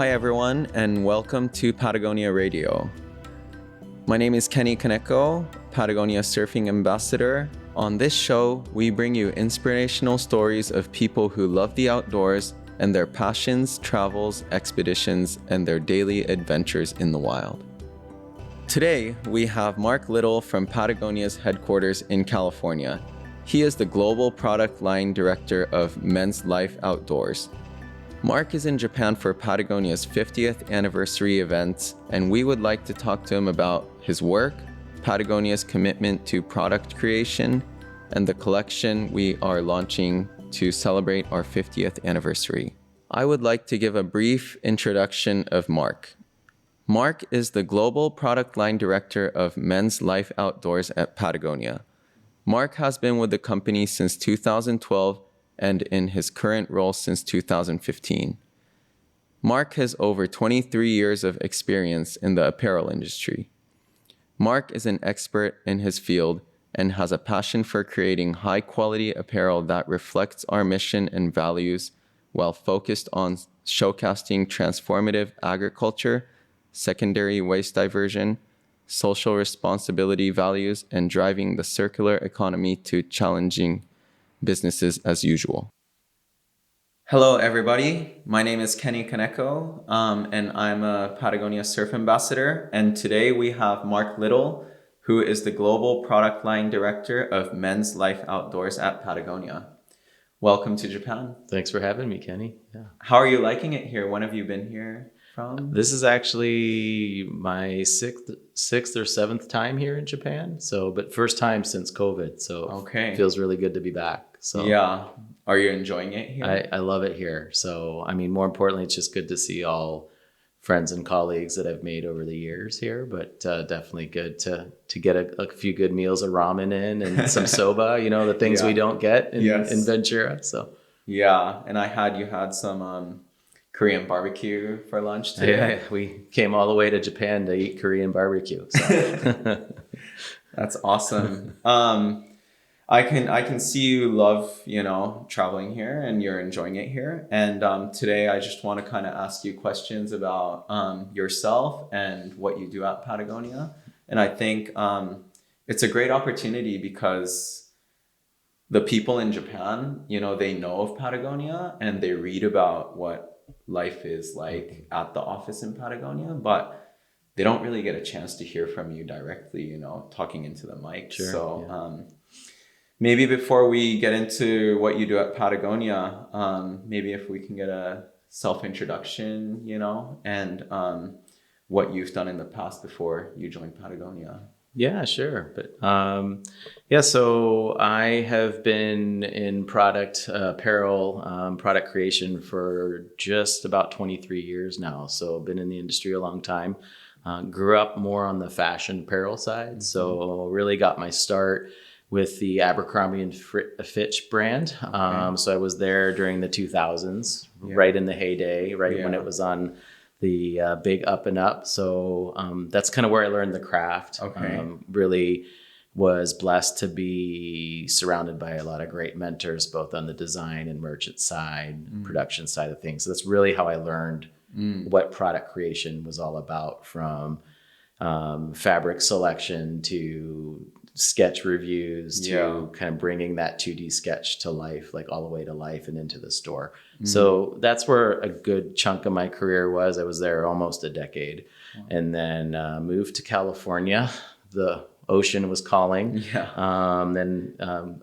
Hi everyone, and welcome to Patagonia Radio. My name is Kenny Kaneko, Patagonia Surfing Ambassador. On this show, we bring you inspirational stories of people who love the outdoors and their passions, travels, expeditions, and their daily adventures in the wild. Today, we have Mark Little from Patagonia's headquarters in California. He is the Global Product Line Director of Men's Life Outdoors. Mark is in Japan for Patagonia's 50th anniversary event, and we would like to talk to him about his work, Patagonia's commitment to product creation, and the collection we are launching to celebrate our 50th anniversary. I would like to give a brief introduction of Mark. Mark is the Global Product Line Director of Men's Life Outdoors at Patagonia. Mark has been with the company since 2012 and in his current role since 2015. Mark has over 23 years of experience in the apparel industry. Mark is an expert in his field and has a passion for creating high-quality apparel that reflects our mission and values while focused on showcasing transformative agriculture, secondary waste diversion, social responsibility values, and driving the circular economy to challenging businesses as usual. Hello, everybody. My name is Kenny Kaneko, and I'm a Patagonia Surf Ambassador. And today we have Mark Little, who is the Global Product Line Director of Men's Life Outdoors at Patagonia. Welcome to Japan. Thanks for having me, Kenny. Yeah. How are you liking it here? When have you been here from? This is actually my sixth or seventh time here in Japan. But first time since COVID. So okay. It feels really good to be back. So yeah. Are you enjoying it here? I love it here. So, I mean, more importantly, it's just good to see all friends and colleagues that I've made over the years here, but definitely good to get a few good meals of ramen in and some soba, the things we don't get in Ventura. So yeah. And you had some Korean barbecue for lunch today. Yeah, we came all the way to Japan to eat Korean barbecue. So. That's awesome. I can see you love, traveling here and you're enjoying it here. And today I just want to kind of ask you questions about yourself and what you do at Patagonia. And I think it's a great opportunity because the people in Japan, they know of Patagonia and they read about what life is like at the office in Patagonia, but they don't really get a chance to hear from you directly, talking into the mic. Sure, so yeah. Maybe before we get into what you do at Patagonia, maybe if we can get a self-introduction, and what you've done in the past before you joined Patagonia. Yeah, sure. But so I have been in product apparel, product creation for just about 23 years now. So been in the industry a long time. Grew up more on the fashion apparel side. Mm-hmm. So really got my start with the Abercrombie and Fitch brand. Okay. So I was there during the 2000s, right in the heyday, when it was on the big up and up. So that's kind of where I learned the craft. Okay. Really was blessed to be surrounded by a lot of great mentors, both on the design and merchant side, production side of things. So that's really how I learned what product creation was all about, from fabric selection to sketch reviews to kind of bringing that 2D sketch to life, like all the way to life and into the store. So that's where a good chunk of my career was. I was there almost a decade. Wow. And then moved to California. The ocean was calling. Then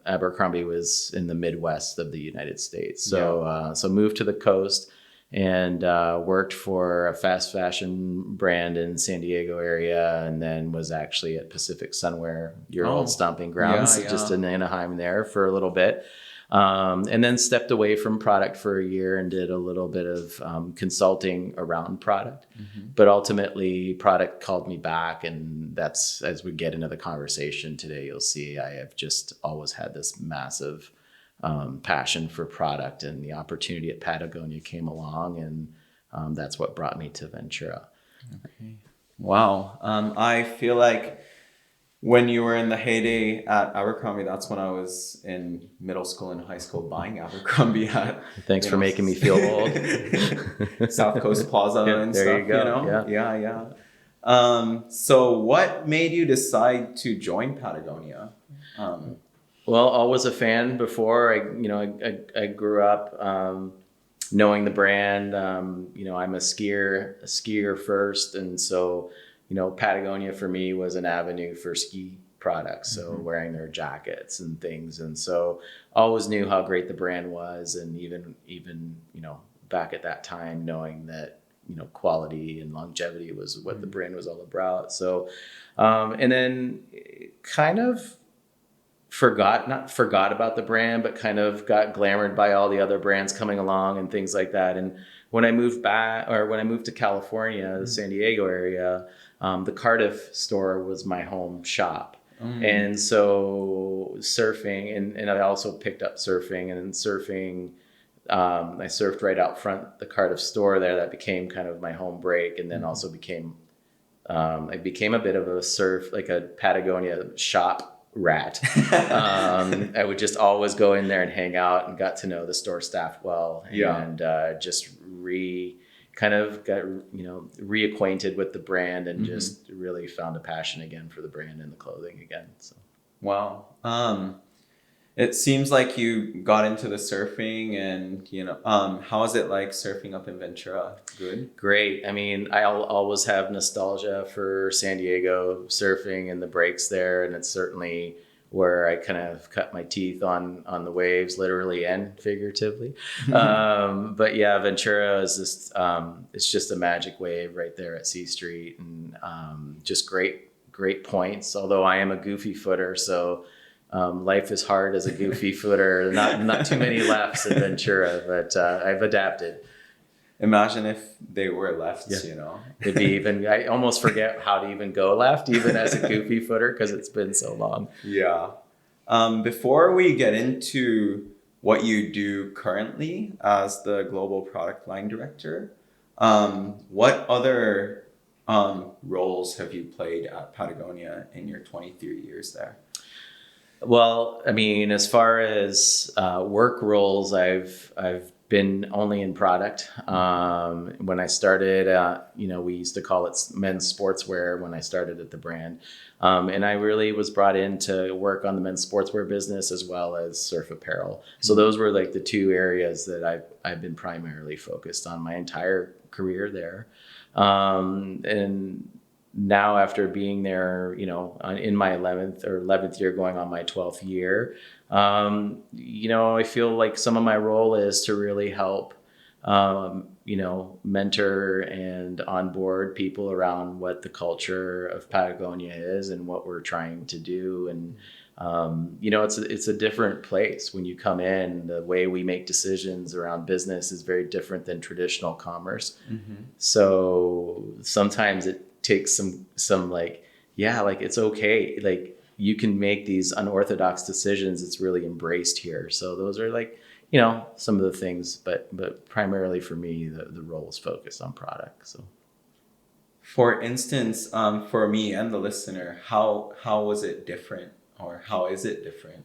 Abercrombie was in the Midwest of the United States. So moved to the coast and worked for a fast fashion brand in San Diego area, and then was actually at Pacific Sunwear, your old stomping grounds, just in Anaheim there for a little bit. And then stepped away from product for a year and did a little bit of consulting around product. Mm-hmm. But ultimately, product called me back, and that's, as we get into the conversation today, you'll see I have just always had this massive passion for product, and the opportunity at Patagonia came along, and that's what brought me to Ventura. Okay. Wow. I feel like When you were in the heyday at Abercrombie, that's when I was in middle school and high school buying Abercrombie at. Thanks for making me feel old. South Coast Plaza and there stuff, you go. Yeah. So what made you decide to join Patagonia? Well, I was a fan before. I grew up knowing the brand. I'm a skier first, and so Patagonia for me was an avenue for ski products. So wearing their jackets and things, and so always knew how great the brand was, and even back at that time, knowing that quality and longevity was what the brand was all about. So, and then kind of not forgot about the brand, but kind of got glamored by all the other brands coming along and things like that. And when I moved to California, the San Diego area, the Cardiff store was my home shop. And so surfing, and I also picked up surfing, and surfing, I surfed right out front the Cardiff store there. That became kind of my home break, and then also I became a bit of a Patagonia shop rat. I would just always go in there and hang out, and got to know the store staff well, and just got reacquainted with the brand, and just really found a passion again for the brand and the clothing again. So wow. It seems like you got into the surfing, and how is it like surfing up in Ventura? Good? Great. I mean, I'll always have nostalgia for San Diego surfing and the breaks there, and it's certainly where I kind of cut my teeth on the waves, literally and figuratively. But yeah, Ventura is just it's just a magic wave right there at C Street, and just great points. Although I am a goofy footer, so life is hard as a goofy footer. Not too many lefts in Ventura, but I've adapted. Imagine if they were lefts, It'd be even, I almost forget how to even go left, even as a goofy footer, because it's been so long. Yeah. Before we get into what you do currently as the global product line director, what other roles have you played at Patagonia in your 23 years there? Well, I mean, as far as work roles, I've been only in product. When I started, we used to call it men's sportswear when I started at the brand. And I really was brought in to work on the men's sportswear business as well as surf apparel. So those were like the two areas that I've been primarily focused on my entire career there. And now after being there, in my 11th year, going on my 12th year, I feel like some of my role is to really help, mentor and onboard people around what the culture of Patagonia is and what we're trying to do. And, it's a different place when you come in. The way we make decisions around business is very different than traditional commerce. So sometimes it takes some it's okay. Like, you can make these unorthodox decisions. It's really embraced here. So those are some of the things, but primarily for me, the role is focused on product. So for instance, for me and the listener, how was it different, or how is it different?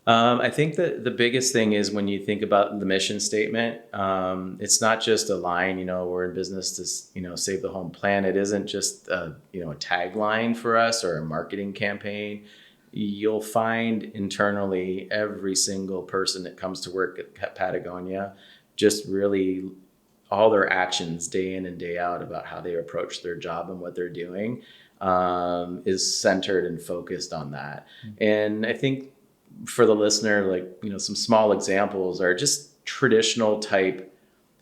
I think that the biggest thing is when you think about the mission statement, it's not just a line, we're in business to, save the home planet. It isn't just, a tagline for us or a marketing campaign. You'll find internally every single person that comes to work at Patagonia, just really all their actions day in and day out about how they approach their job and what they're doing, is centered and focused on that. And I think, for the listener, some small examples are just traditional type.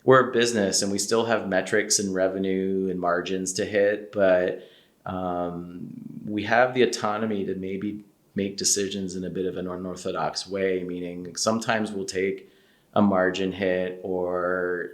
We're a business and we still have metrics and revenue and margins to hit, but we have the autonomy to maybe make decisions in a bit of an unorthodox way, meaning sometimes we'll take a margin hit or,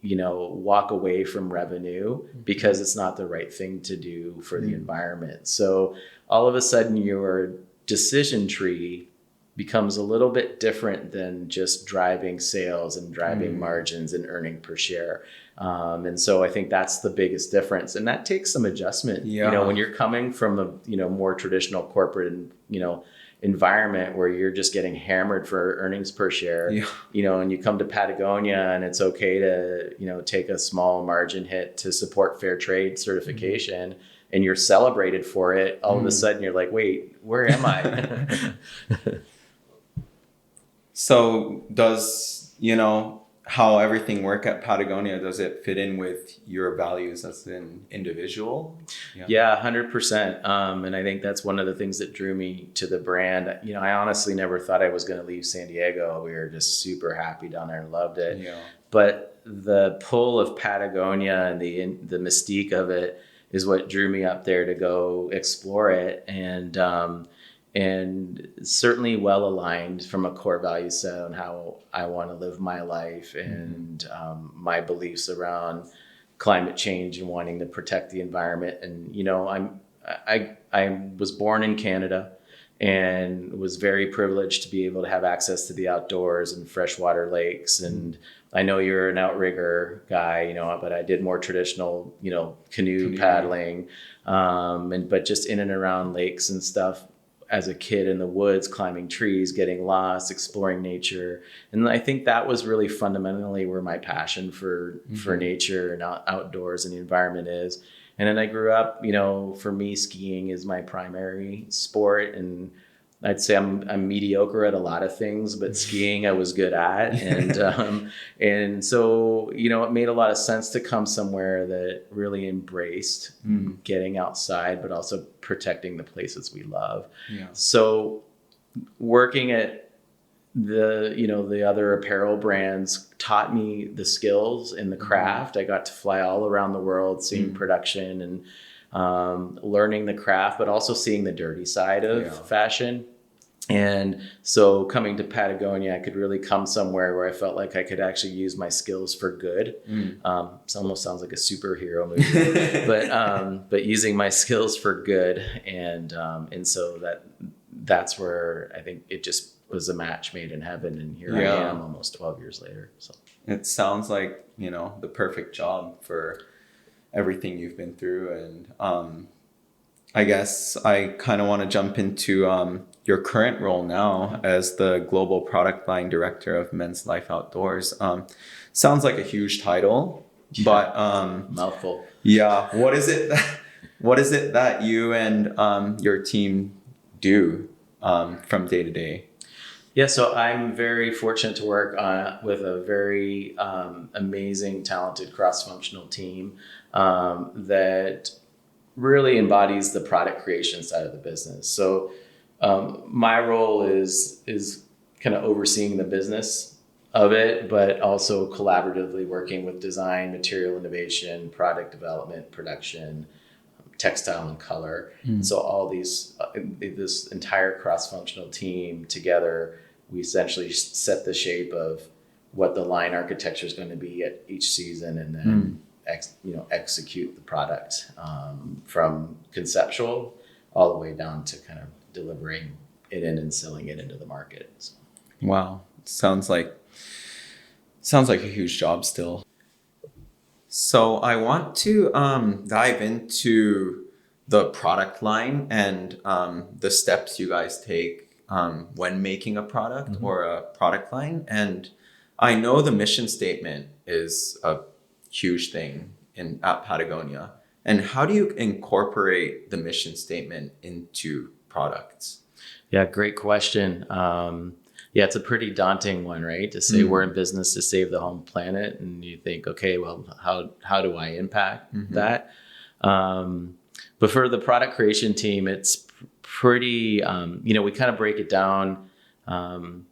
walk away from revenue because it's not the right thing to do for the environment. So all of a sudden your decision tree becomes a little bit different than just driving sales and driving margins and earning per share. And so I think that's the biggest difference. And that takes some adjustment, when you're coming from a, more traditional corporate, environment where you're just getting hammered for earnings per share, and you come to Patagonia and it's okay to, take a small margin hit to support fair trade certification, and you're celebrated for it. All of a sudden you're like, wait, where am I? So does, how everything work at Patagonia, does it fit in with your values as an individual? Yeah, 100%. And I think that's one of the things that drew me to the brand. I honestly never thought I was going to leave San Diego. We were just super happy down there and loved it. Yeah. But the pull of Patagonia and the mystique of it is what drew me up there to go explore it. And certainly well aligned from a core value set on how I want to live my life, and my beliefs around climate change and wanting to protect the environment. And I was born in Canada and was very privileged to be able to have access to the outdoors and freshwater lakes. And I know you're an outrigger guy, but I did more traditional, canoe paddling, but just in and around lakes and stuff. As a kid in the woods, climbing trees, getting lost, exploring nature. And I think that was really fundamentally where my passion for nature and outdoors and the environment is. And then I grew up, for me, skiing is my primary sport. And I'd say I'm mediocre at a lot of things, but skiing I was good at. And so, it made a lot of sense to come somewhere that really embraced getting outside, but also protecting the places we love. Yeah. So working at the other apparel brands taught me the skills and the craft. I got to fly all around the world, seeing production and learning the craft, but also seeing the dirty side of fashion. And so coming to Patagonia, I could really come somewhere where I felt like I could actually use my skills for good. It almost sounds like a superhero movie, but using my skills for good. And so that's where I think it just was a match made in heaven. And here I am almost 12 years later. So it sounds like, the perfect job for everything you've been through. And I guess I kind of want to jump into your current role now as the global product line director of Men's Life Outdoors. Sounds like a huge title, but mouthful. Yeah. What is it that you and your team do from day to day? Yeah, so I'm very fortunate to work with a very amazing, talented cross-functional team that really embodies the product creation side of the business. So my role is kind of overseeing the business of it, but also collaboratively working with design, material innovation, product development, production, textile and color. So all this entire cross-functional team together, we essentially set the shape of what the line architecture is going to be at each season, and then execute the product from conceptual all the way down to kind of delivering it in and selling it into the market. So. Wow. Sounds like a huge job still. So I want to dive into the product line and the steps you guys take when making a product or a product line. And I know the mission statement is a huge thing at Patagonia. And how do you incorporate the mission statement into products? Yeah, great question. It's a pretty daunting one, right? To say we're in business to save the home planet, and you think, okay, well, how do I impact that? But for the product creation team, it's pretty, we kind of break it down in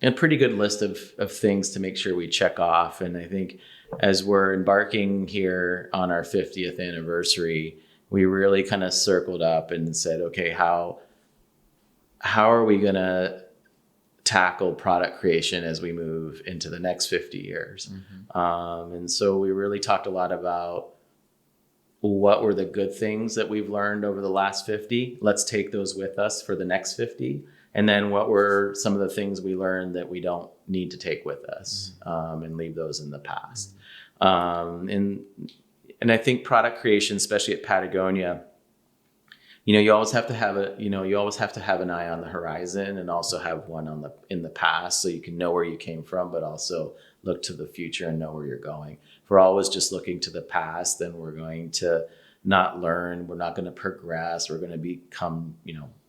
a pretty good list of things to make sure we check off. And I think as we're embarking here on our 50th anniversary, we really kind of circled up and said, okay, how are we going to tackle product creation as we move into the next 50 years? And so we really talked a lot about what were the good things that we've learned over the last 50. Let's take those with us for the next 50. And then what were some of the things we learned that we don't need to take with us and leave those in the past. And I think product creation, especially at Patagonia, you always have to have an eye on the horizon, and also have one in the past, so you can know where you came from, but also look to the future and know where you're going. If we're always just looking to the past, then we're going to not learn. We're not going to progress. We're going to become,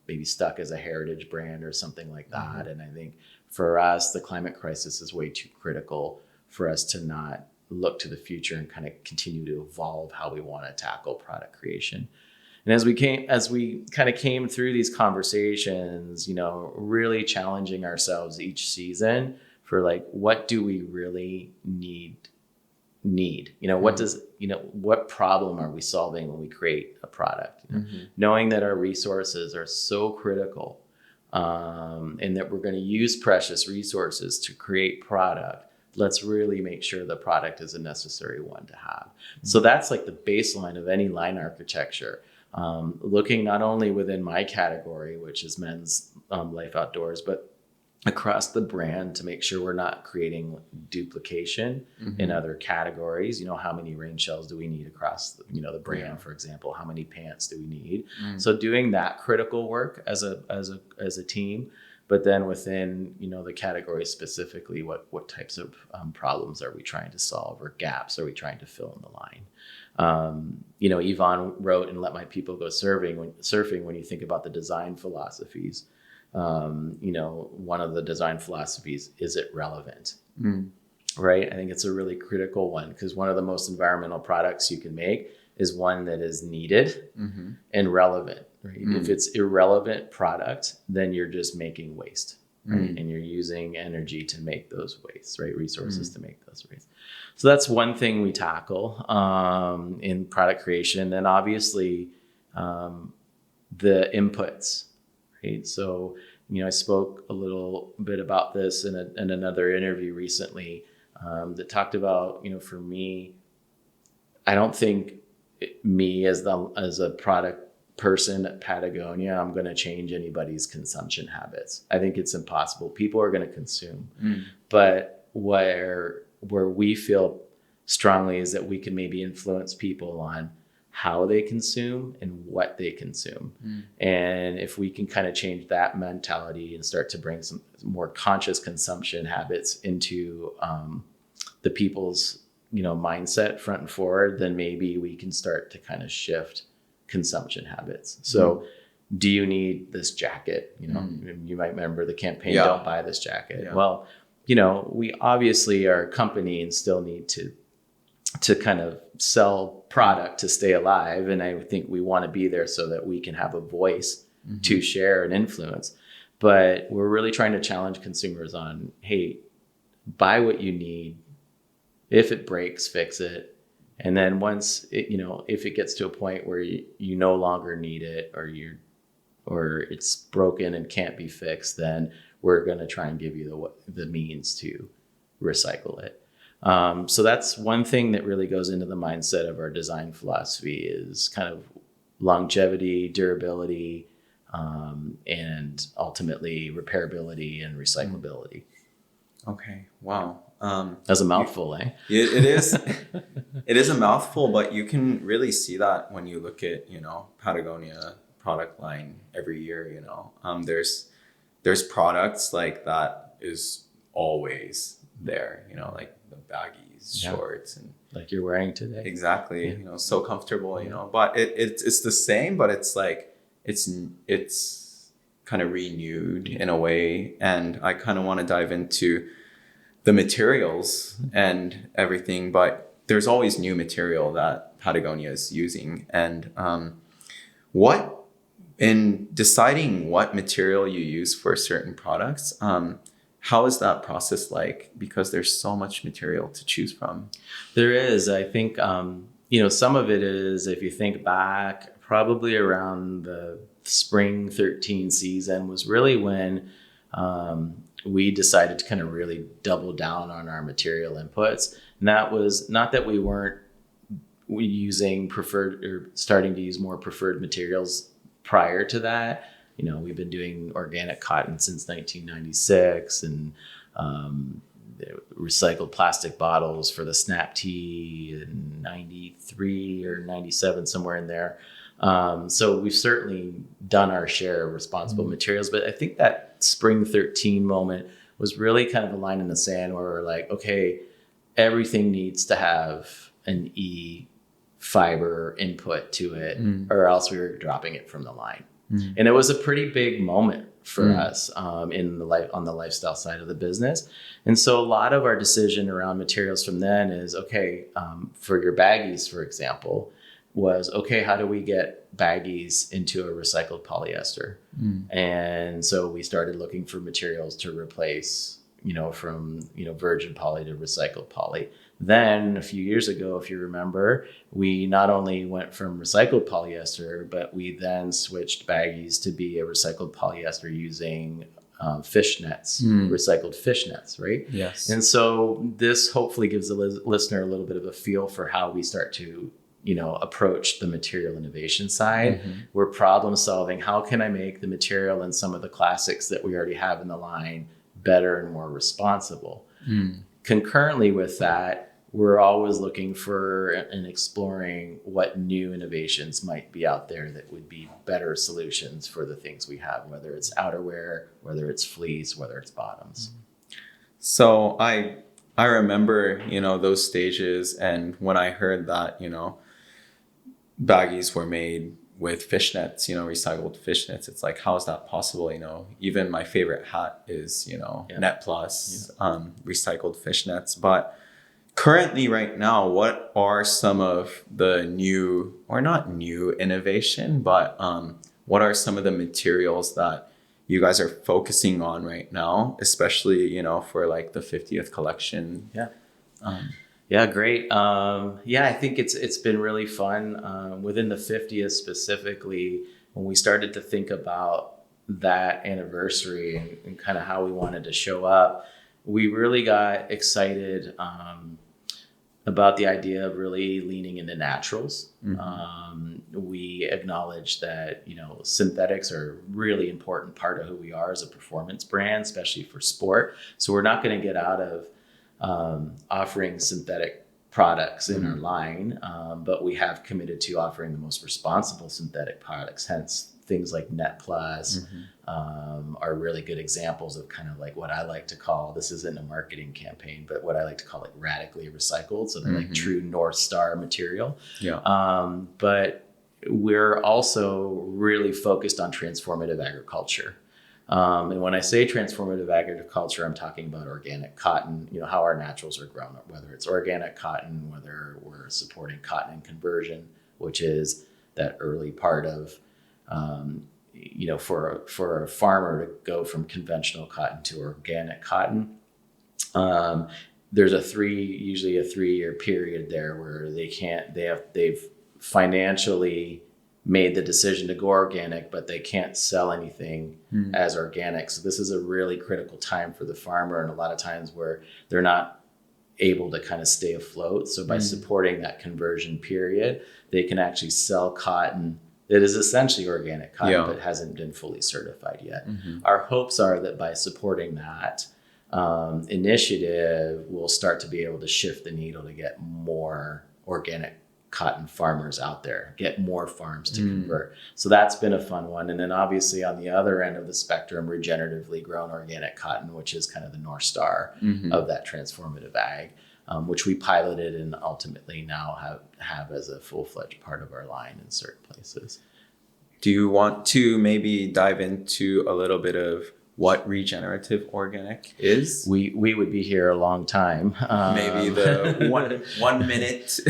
maybe stuck as a heritage brand or something like that. Mm-hmm. And I think for us, the climate crisis is way too critical for us to not look to the future and kind of continue to evolve how we want to tackle product creation. And as we kind of came through these conversations, really challenging ourselves each season for like, what do we really need? What problem are we solving when we create a product? Mm-hmm. Knowing that our resources are so critical, and that we're going to use precious resources to create product, let's really make sure the product is a necessary one to have. Mm-hmm. So that's like the baseline of any line architecture. Looking not only within my category, which is men's life outdoors, but across the brand to make sure we're not creating duplication mm-hmm. in other categories. How many rain shells do we need across the brand, for example? How many pants do we need? Mm. So doing that critical work as a team, but then within the category specifically, what types of problems are we trying to solve, or gaps are we trying to fill in the line? Yvonne wrote in Let My People Go Surfing. When you think about the design philosophies, one of the design philosophies, is it relevant? Mm. Right? I think it's a really critical one, because one of the most environmental products you can make is one that is needed mm-hmm. and relevant. Right? Mm. If it's irrelevant product, then you're just making waste, right? Mm. And you're using energy to make those wastes, right? Resources to make those wastes. So that's one thing we tackle in product creation. And obviously the inputs. Right? So, I spoke a little bit about this in another interview recently that talked about, for me, I don't think me as a product person at Patagonia, I'm going to change anybody's consumption habits. I think it's impossible. People are going to consume, but where we feel strongly is that we can maybe influence people on how they consume and what they consume. And if we can kind of change that mentality and start to bring some more conscious consumption habits into the people's, mindset front and forward, then maybe we can start to kind of shift consumption habits. So do you need this jacket? You might remember the campaign, Don't Buy This Jacket. Yeah. Well, we obviously are a company and still need to kind of sell product to stay alive. And I think we want to be there so that we can have a voice to share and influence. But we're really trying to challenge consumers on, hey, buy what you need. If it breaks, fix it. And then once it, if it gets to a point where you no longer need it, or it's broken and can't be fixed, then we're going to try and give you the means to recycle it. So that's one thing that really goes into the mindset of our design philosophy, is kind of longevity, durability, and ultimately repairability and recyclability. Okay. Wow. That's a mouthful, eh? It is. It is a mouthful, but you can really see that when you look at, Patagonia product line every year, there's products like that is always there, like the baggies, shorts, and like you're wearing today. Exactly. So comfortable, but it's the same, but it's like, it's kind of renewed in a way. And I kind of want to dive into the materials and everything, but there's always new material that Patagonia is using. And in deciding what material you use for certain products, how is that process like? Because there's so much material to choose from. There is. I think, some of it is, if you think back, probably around the spring 13 season was really when we decided to kind of really double down on our material inputs. And that was not that we weren't using preferred or starting to use more preferred materials prior to that. We've been doing organic cotton since 1996, and recycled plastic bottles for the Snap Tea in 93 or 97, somewhere in there. So we've certainly done our share of responsible materials, but I think that spring 13 moment was really kind of a line in the sand where we're like, okay, everything needs to have an fiber input to it, or else we were dropping it from the line. And it was a pretty big moment for us on the lifestyle side of the business. And so a lot of our decision around materials from then is, okay, for your baggies, for example, was, okay, how do we get baggies into a recycled polyester? And so we started looking for materials to replace, from, virgin poly to recycled poly. Then a few years ago, if you remember, we not only went from recycled polyester, but we then switched baggies to be a recycled polyester using fish nets, recycled fish nets, right? Yes. And so this hopefully gives the listener a little bit of a feel for how we start to approach the material innovation side. We're problem solving. How can I make the material and some of the classics that we already have in the line better and more responsible? Concurrently with that, we're always looking for and exploring what new innovations might be out there that would be better solutions for the things we have, whether it's outerwear, whether it's fleece, whether it's bottoms. So I remember, those stages, and when I heard that, baggies were made with fishnets, recycled fishnets, it's like, how is that possible? Even my favorite hat is, Net Plus, recycled fishnets. But currently right now, what are some of the new, or not new innovation, but what are some of the materials that you guys are focusing on right now, especially, for like the 50th collection? Yeah, great. I think it's been really fun. Within the 50th specifically, when we started to think about that anniversary and kind of how we wanted to show up, we really got excited about the idea of really leaning into naturals. We acknowledge that, synthetics are a really important part of who we are as a performance brand, especially for sport. So we're not going to get out of offering synthetic products in our line, but we have committed to offering the most responsible synthetic products. Hence, things like Net Plus are really good examples of kind of like what I like to call, this isn't a marketing campaign, but what I like to call radically recycled. So they're like true North Star material. But we're also really focused on transformative agriculture. And when I say transformative agriculture, I'm talking about organic cotton, how our naturals are grown, whether it's organic cotton, whether we're supporting cotton and conversion, which is that early part of, for a farmer to go from conventional cotton to organic cotton. There's usually a 3-year period there where they've financially made the decision to go organic, but they can't sell anything as organic. So this is a really critical time for the farmer, and a lot of times where they're not able to kind of stay afloat. So by supporting that conversion period, they can actually sell cotton that is essentially organic cotton, but hasn't been fully certified yet. Our hopes are that by supporting that initiative, we'll start to be able to shift the needle to get more organic cotton farmers out there, get more farms to convert. So that's been a fun one. And then obviously on the other end of the spectrum, regeneratively grown organic cotton, which is kind of the North Star of that transformative ag, which we piloted and ultimately now have as a full-fledged part of our line in certain places. Do you want to maybe dive into a little bit of what regenerative organic is? We would be here a long time. Maybe the one minute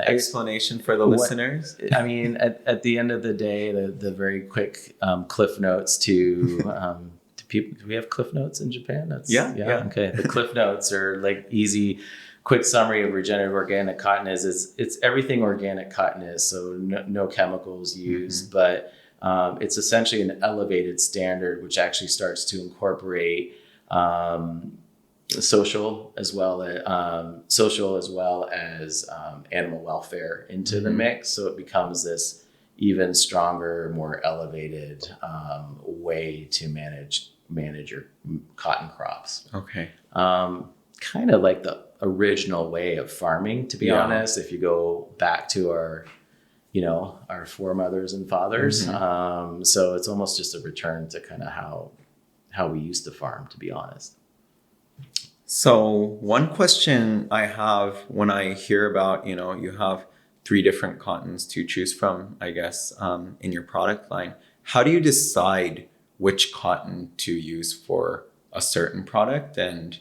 explanation for the listeners. I mean, at the end of the day, the very quick cliff notes to people. Do we have cliff notes in Japan? Yeah. Okay. The cliff notes are like easy, quick summary of regenerative organic cotton is it's everything organic cotton is. So no chemicals used, but it's essentially an elevated standard, which actually starts to incorporate social as well as animal welfare into the mix. So it becomes this even stronger, more elevated way to manage your cotton crops. Okay. kind of like the original way of farming, to be honest. If you go back to our foremothers and fathers. So it's almost just a return to kind of how we used to farm, to be honest. So one question I have when I hear about, you have 3 different cottons to choose from, I guess, in your product line. How do you decide which cotton to use for a certain product and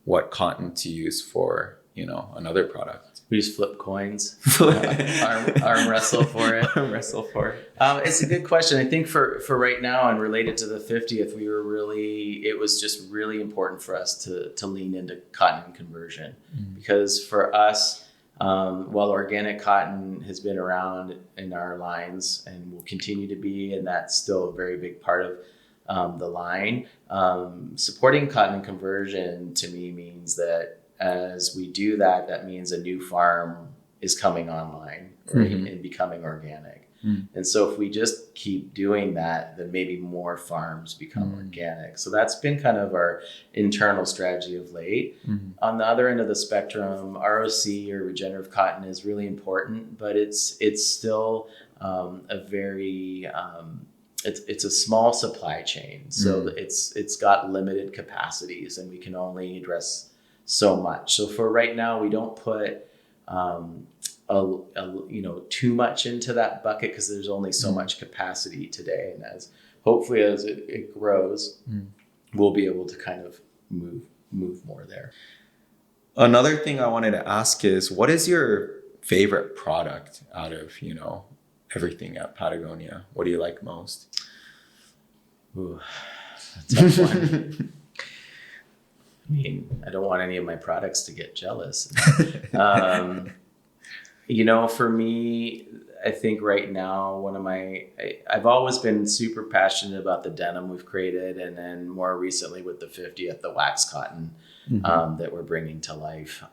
what cotton to use for, another product? We just flip coins, arm wrestle for it. It's a good question. I think for right now and related to the 50th, it was just really important for us to lean into cotton conversion, because for us, while organic cotton has been around in our lines and will continue to be, and that's still a very big part of the line, supporting cotton conversion to me means that as we do that, that means a new farm is coming online, right, and becoming organic. And so if we just keep doing that, then maybe more farms become organic. So that's been kind of our internal strategy of late. On the other end of the spectrum, ROC or regenerative cotton is really important, but it's still a very it's a small supply chain. So it's got limited capacities, and we can only address so much. So for right now, we don't put too much into that bucket, because there's only so much capacity today. And hopefully as it grows, we'll be able to kind of move more there. Another thing I wanted to ask is, what is your favorite product out of, everything at Patagonia? What do you like most? Ooh, that's a tough one. I mean, I don't want any of my products to get jealous. For me, I think right now, I've always been super passionate about the denim we've created. And then more recently with the 50th, the wax cotton that we're bringing to life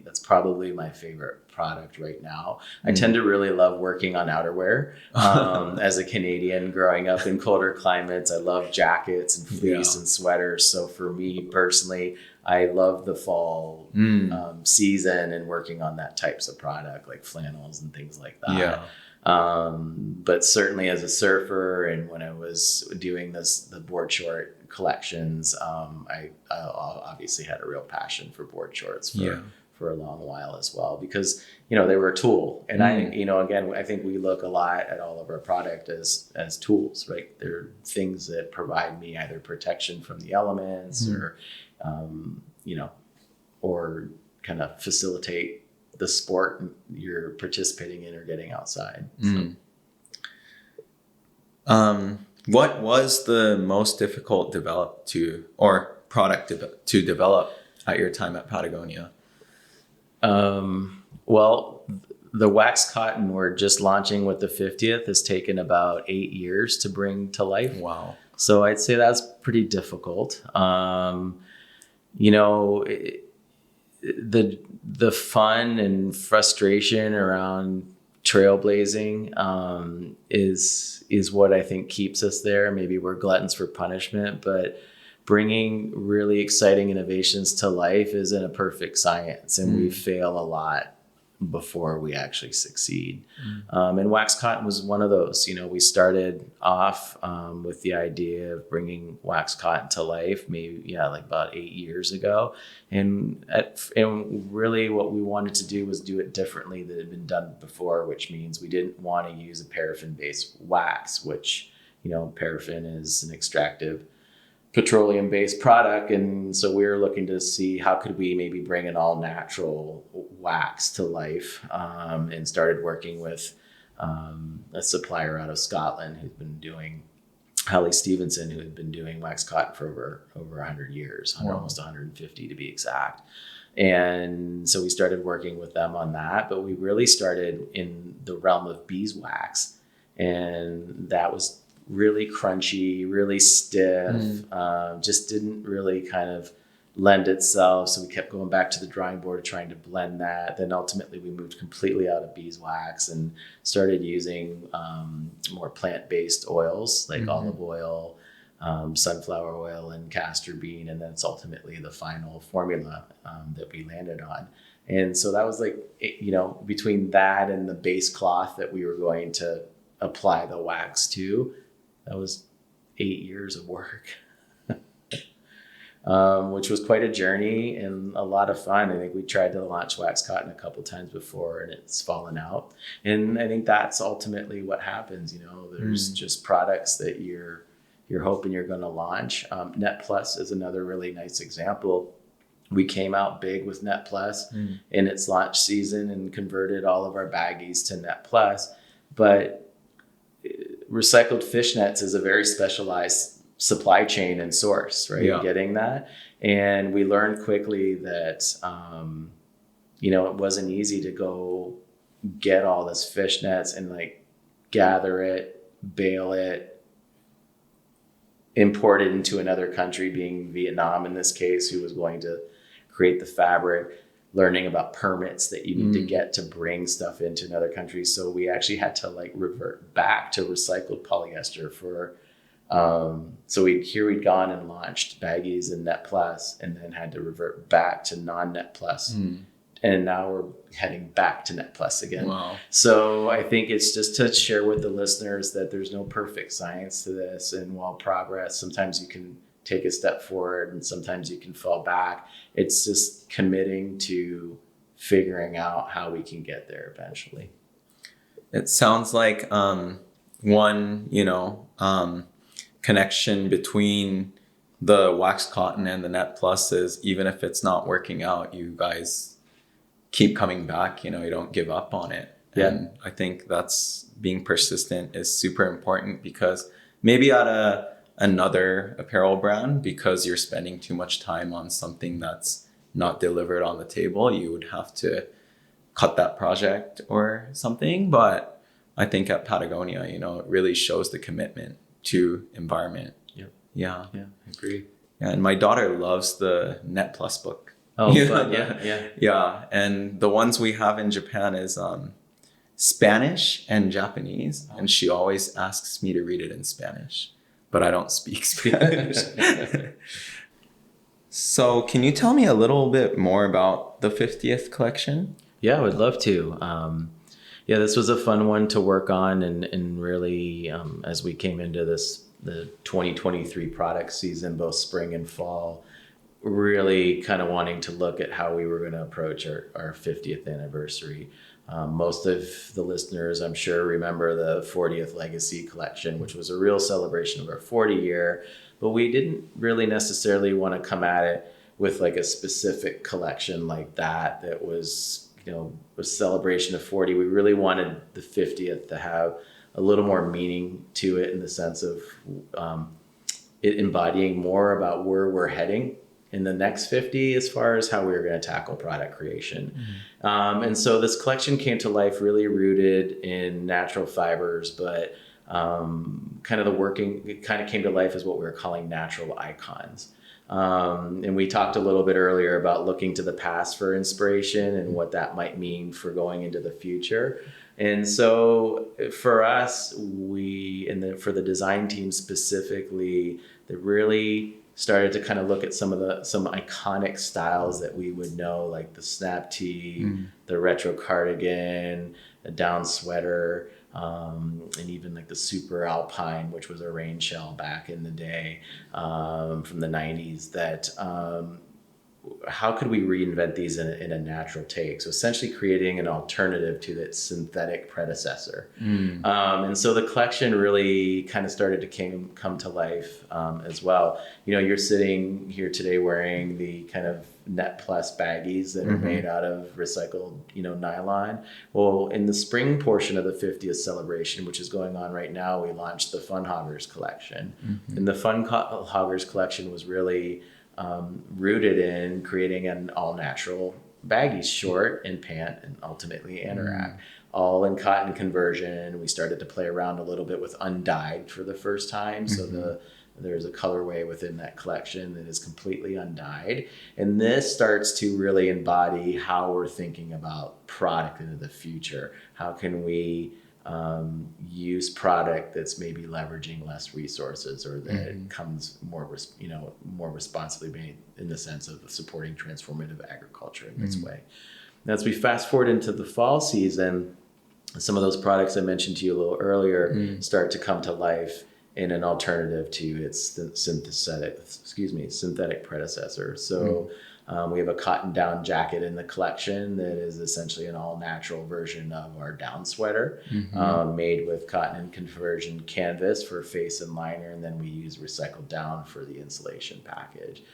that's probably my favorite product right now. I tend to really love working on outerwear. As a Canadian growing up in colder climates, I love jackets and fleece and sweaters. So for me personally, I love the fall season and working on that types of product like flannels and things like that. But certainly as a surfer, and when I was doing the board short collections, I obviously had a real passion for board shorts for a long while as well, because they were a tool. And I think we look a lot at all of our product as tools, right? They're things that provide me either protection from the elements or or kind of facilitate the sport you're participating in or getting outside. What was the most difficult product to develop at your time at Patagonia? Well, the wax cotton we're just launching with the 50th has taken about 8 years to bring to life. Wow. So I'd say that's pretty difficult. The fun and frustration around trailblazing is what I think keeps us there. Maybe we're gluttons for punishment, but bringing really exciting innovations to life isn't a perfect science, and we fail a lot before we actually succeed. And wax cotton was one of those. We started off with the idea of bringing wax cotton to life, like about 8 years ago. And really what we wanted to do was do it differently than had been done before, which means we didn't want to use a paraffin-based wax, which, paraffin is an extractive petroleum-based product. And so we were looking to see how could we maybe bring an all-natural wax to life, and started working with a supplier out of Scotland who's been doing, Hallie Stevenson, who had been doing wax cotton for over 100 years, almost 150 to be exact. And so we started working with them on that, but we really started in the realm of beeswax, and that was really crunchy, really stiff, just didn't really kind of lend itself. So we kept going back to the drawing board trying to blend that. Then ultimately we moved completely out of beeswax and started using more plant-based oils like olive oil, sunflower oil and castor bean, and that's ultimately the final formula that we landed on. And so that was like, between that and the base cloth that we were going to apply the wax to, that was 8 years of work, which was quite a journey and a lot of fun. I think we tried to launch wax cotton a couple times before and it's fallen out. And I think that's ultimately what happens. There's just products that you're hoping you're going to launch. Net Plus is another really nice example. We came out big with Net Plus in its launch season and converted all of our baggies to Net Plus. But recycled fishnets is a very specialized supply chain and source, right? Yeah. Getting that. And we learned quickly that, it wasn't easy to go get all this fishnets and like gather it, bale it, import it into another country, being Vietnam in this case, who was going to create the fabric, learning about permits that you need to get to bring stuff into another country. So we actually had to like revert back to recycled polyester for, we'd gone and launched baggies and Net Plus and then had to revert back to non-Net Plus. And now we're heading back to Net Plus again. Wow. So I think it's just to share with the listeners that there's no perfect science to this. And while progress, sometimes you can take a step forward and sometimes you can fall back. It's just committing to figuring out how we can get there eventually. It sounds like connection between the wax cotton and the Net Plus is, even if it's not working out, you guys keep coming back, you don't give up on it. Yeah. And I think that's being persistent is super important, because maybe at another apparel brand, because you're spending too much time on something that's not delivered on the table, you would have to cut that project or something. But I think at Patagonia, it really shows the commitment to environment. Yep. Yeah. Yeah, I agree. Yeah, and my daughter loves the Net Plus book. Oh, fun. Yeah. Yeah. And the ones we have in Japan is Spanish and Japanese. And she always asks me to read it in Spanish, but I don't speak Spanish. So can you tell me a little bit more about the 50th collection? Yeah, I would love to. This was a fun one to work on. And really, as we came into the 2023 product season, both spring and fall, really kind of wanting to look at how we were going to approach our 50th anniversary. Most of the listeners, I'm sure, remember the 40th Legacy collection, which was a real celebration of our 40 year, but we didn't really necessarily want to come at it with like a specific collection like that was, a celebration of 40. We really wanted the 50th to have a little more meaning to it, in the sense of it embodying more about where we're heading in the next 50 as far as how we were going to tackle product creation. And so this collection came to life really rooted in natural fibers, but it kind of came to life as what we were calling natural icons. And we talked a little bit earlier about looking to the past for inspiration and what that might mean for going into the future. And so for us, for the design team specifically, that really started to kind of look at some iconic styles that we would know, like the snap tee, the retro cardigan, the down sweater, and even like the super alpine, which was a rain shell back in the day, from the 90s, that how could we reinvent these in a natural take? So essentially creating an alternative to that synthetic predecessor. And so the collection really kind of started to come to life as well. You're sitting here today wearing the kind of Net Plus baggies that are made out of recycled, nylon. Well, in the spring portion of the 50th celebration, which is going on right now, we launched the Fun Hoggers collection. And the Fun Hoggers collection was really rooted in creating an all-natural baggy, short and pant, and ultimately anorak, all in cotton conversion. We started to play around a little bit with undyed for the first time. So there's a colorway within that collection that is completely undyed. And this starts to really embody how we're thinking about product into the future. How can we use product that's maybe leveraging less resources, or that comes more responsibly made in the sense of supporting transformative agriculture in this way. Now, as we fast forward into the fall season, some of those products I mentioned to you a little earlier start to come to life in an alternative to its synthetic predecessor. So we have a cotton down jacket in the collection that is essentially an all natural version of our down sweater, made with cotton and conversion canvas for face and liner, and then we use recycled down for the insulation package.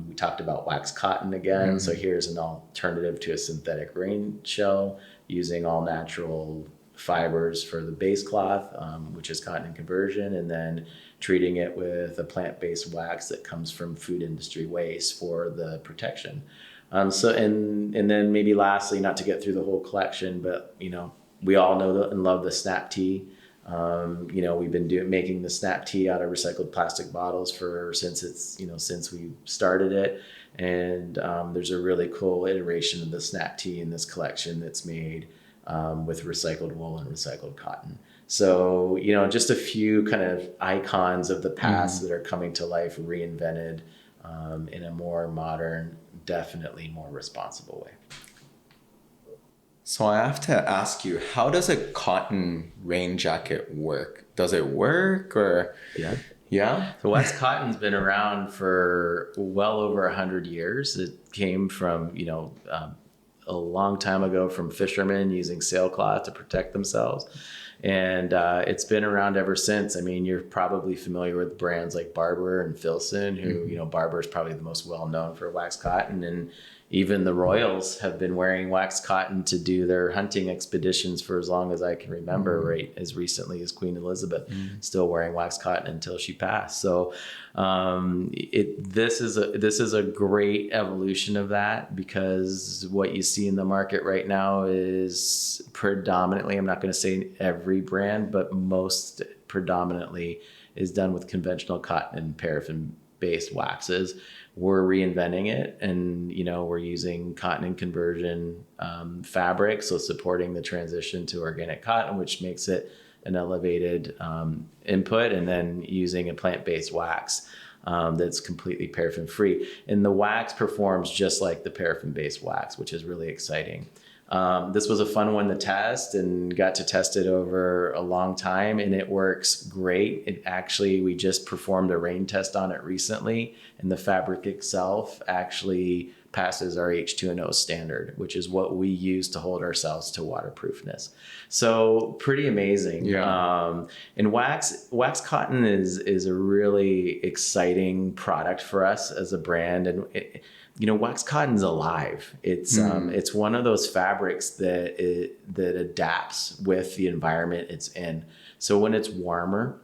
We talked about wax cotton again, so here's an alternative to a synthetic rain shell using all natural fibers for the base cloth, which is cotton and conversion, and then treating it with a plant-based wax that comes from food industry waste for the protection. And then maybe lastly, not to get through the whole collection, but we all know and love the snap tea. We've been making the snap tea out of recycled plastic bottles since we started it. And there's a really cool iteration of the snap tea in this collection that's made with recycled wool and recycled cotton. So, just a few kind of icons of the past that are coming to life, reinvented in a more modern, definitely more responsible way. So I have to ask you, how does a cotton rain jacket work? Does it work or? Yeah. So wax cotton's been around for well over 100 years. It came from, a long time ago from fishermen using sailcloth to protect themselves. And it's been around ever since. I mean, you're probably familiar with brands like Barber and Filson, who, Barber is probably the most well-known for wax cotton. And even the royals have been wearing wax cotton to do their hunting expeditions for as long as I can remember, right? As recently as Queen Elizabeth, still wearing wax cotton until she passed. So this is a great evolution of that, because what you see in the market right now is predominantly, I'm not going to say every brand, but most predominantly is done with conventional cotton and paraffin-based waxes. We're reinventing it, and we're using cotton and conversion fabric, so supporting the transition to organic cotton, which makes it an elevated input, and then using a plant-based wax that's completely paraffin free. And the wax performs just like the paraffin-based wax, which is really exciting. This was a fun one to test, and got to test it over a long time, and it works great. We just performed a rain test on it recently, and the fabric itself actually passes our H2NO standard, which is what we use to hold ourselves to waterproofness. So pretty amazing. Yeah. And wax cotton is a really exciting product for us as a brand. And wax cotton's alive. It's one of those fabrics that adapts with the environment it's in. So when it's warmer,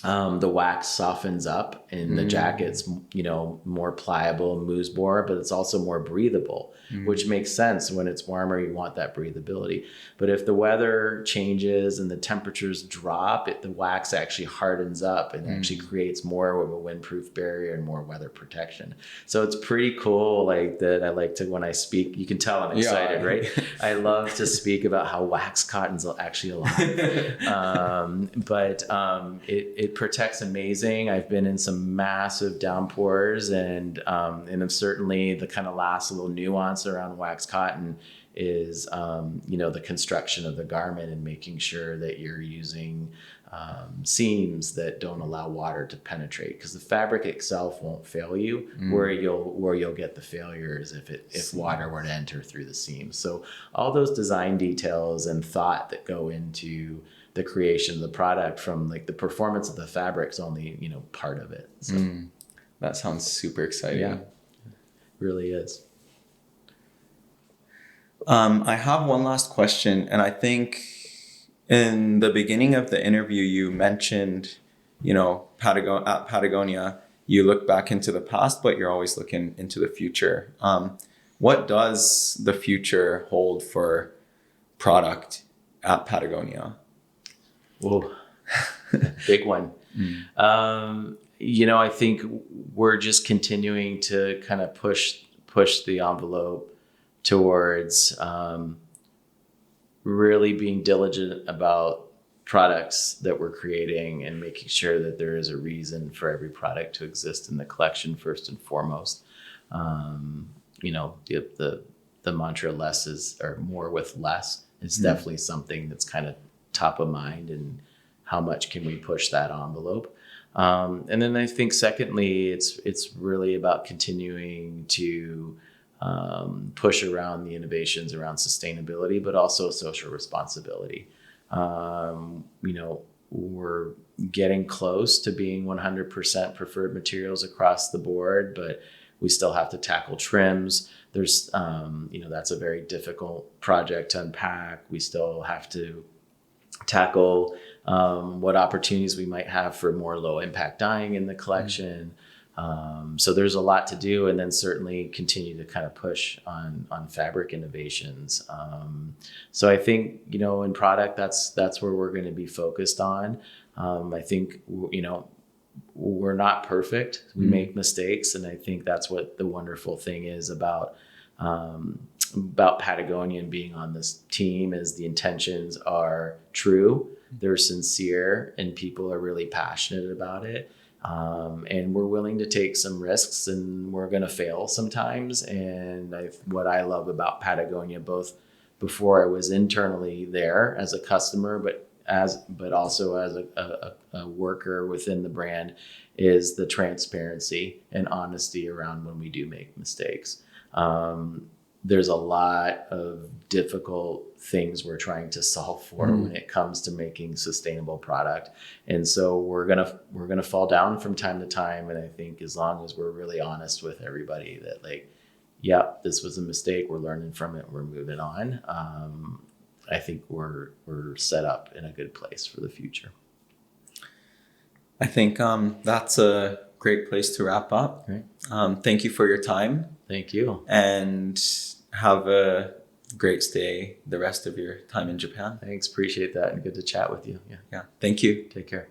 the wax softens up, and the jacket's more pliable, moves more, but it's also more breathable, which makes sense. When it's warmer, you want that breathability. But if the weather changes and the temperatures drop, the wax actually hardens up and actually creates more of a windproof barrier and more weather protection. So it's pretty cool. Like that, I like to, when I speak, you can tell I'm excited, right? I love to speak about how wax cotton's actually alive. But it protects amazing. I've been in some massive downpours, and certainly the kind of last little nuance around wax cotton is the construction of the garment, and making sure that you're using seams that don't allow water to penetrate, because the fabric itself won't fail you. Where you'll get the failure is if water were to enter through the seams. So all those design details and thought that go into the creation of the product, from like the performance of the fabric's only part of it. So that sounds super exciting. Yeah, really is. I have one last question, and I think in the beginning of the interview you mentioned, at Patagonia, you look back into the past, but you're always looking into the future. What does the future hold for product at Patagonia? Whoa, big one. I think we're just continuing to kind of push the envelope towards really being diligent about products that we're creating and making sure that there is a reason for every product to exist in the collection first and foremost. The mantra less is, or more with less, is definitely something that's kind of top of mind, and how much can we push that envelope. And then I think secondly, it's really about continuing to push around the innovations around sustainability, but also social responsibility. We're getting close to being 100% preferred materials across the board, but we still have to tackle trims. There's, that's a very difficult project to unpack. We still have to tackle what opportunities we might have for more low impact dyeing in the collection. So there's a lot to do, and then certainly continue to kind of push on fabric innovations. So I think, in product, that's where we're going to be focused on. I think, we're not perfect. We make mistakes. And I think that's what the wonderful thing is about Patagonia and being on this team, is the intentions are true. They're sincere, and people are really passionate about it. And we're willing to take some risks, and we're going to fail sometimes. And what I love about Patagonia, both before I was internally there as a customer, but also as a worker within the brand, is the transparency and honesty around when we do make mistakes. There's a lot of difficult things we're trying to solve for when it comes to making sustainable product. And so we're gonna fall down from time to time. And I think as long as we're really honest with everybody that, like, yep, this was a mistake, we're learning from it, we're moving on. I think we're set up in a good place for the future. I think that's a great place to wrap up. Right. Thank you for your time. Thank you. And have a great stay the rest of your time in Japan. Thanks. Appreciate that. And good to chat with you. Yeah. Thank you. Take care.